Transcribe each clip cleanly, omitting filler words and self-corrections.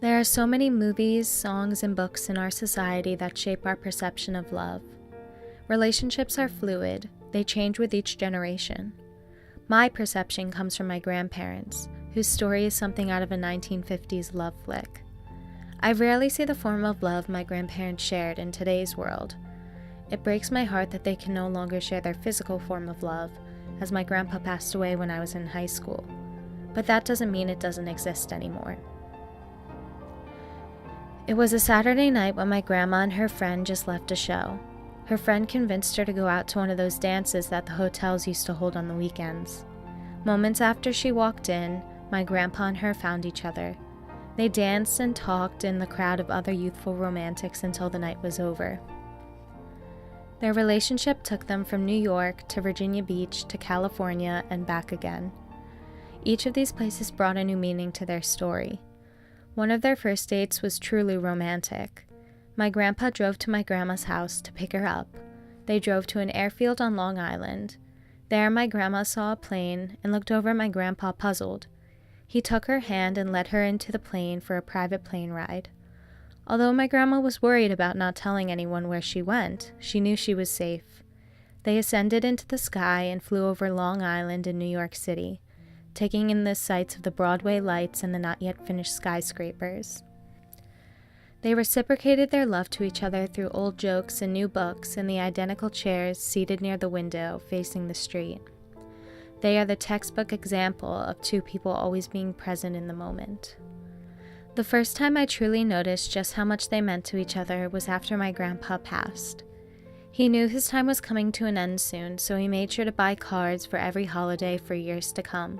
There are so many movies, songs, and books in our society that shape our perception of love. Relationships are fluid, they change with each generation. My perception comes from my grandparents, whose story is something out of a 1950s love flick. I rarely see the form of love my grandparents shared in today's world. It breaks my heart that they can no longer share their physical form of love, as my grandpa passed away when I was in high school. But that doesn't mean it doesn't exist anymore. It was a Saturday night when my grandma and her friend just left a show. Her friend convinced her to go out to one of those dances that the hotels used to hold on the weekends. Moments after she walked in, my grandpa and her found each other. They danced and talked in the crowd of other youthful romantics until the night was over. Their relationship took them from New York to Virginia Beach to California and back again. Each of these places brought a new meaning to their story. One of their first dates was truly romantic. My grandpa drove to my grandma's house to pick her up. They drove to an airfield on Long Island. There my grandma saw a plane and looked over at my grandpa puzzled. He took her hand and led her into the plane for a private plane ride. Although my grandma was worried about not telling anyone where she went, she knew she was safe. They ascended into the sky and flew over Long Island in New York City, taking in the sights of the Broadway lights and the not-yet-finished skyscrapers. They reciprocated their love to each other through old jokes and new books in the identical chairs seated near the window facing the street. They are the textbook example of two people always being present in the moment. The first time I truly noticed just how much they meant to each other was after my grandpa passed. He knew his time was coming to an end soon, so he made sure to buy cards for every holiday for years to come.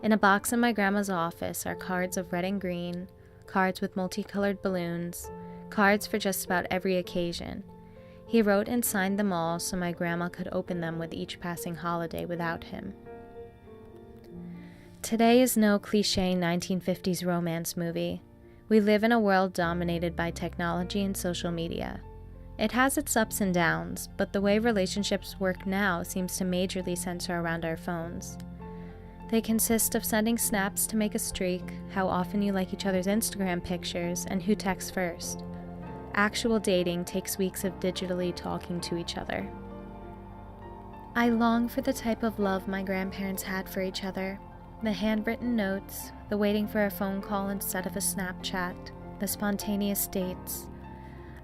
In a box in my grandma's office are cards of red and green, cards with multicolored balloons, cards for just about every occasion. He wrote and signed them all so my grandma could open them with each passing holiday without him. Today is no cliché 1950s romance movie. We live in a world dominated by technology and social media. It has its ups and downs, but the way relationships work now seems to majorly center around our phones. They consist of sending snaps to make a streak, how often you like each other's Instagram pictures, and who texts first. Actual dating takes weeks of digitally talking to each other. I long for the type of love my grandparents had for each other. The handwritten notes, the waiting for a phone call instead of a Snapchat, the spontaneous dates.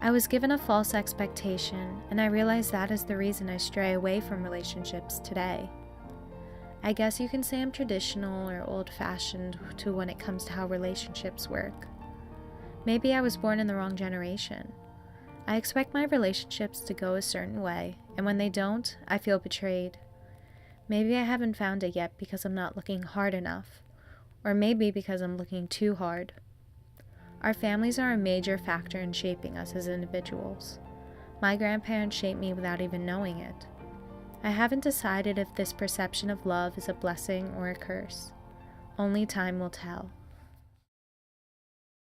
I was given a false expectation, and I realize that is the reason I stray away from relationships today. I guess you can say I'm traditional or old-fashioned to when it comes to how relationships work. Maybe I was born in the wrong generation. I expect my relationships to go a certain way, and when they don't, I feel betrayed. Maybe I haven't found it yet because I'm not looking hard enough, or maybe because I'm looking too hard. Our families are a major factor in shaping us as individuals. My grandparents shaped me without even knowing it. I haven't decided if this perception of love is a blessing or a curse. Only time will tell.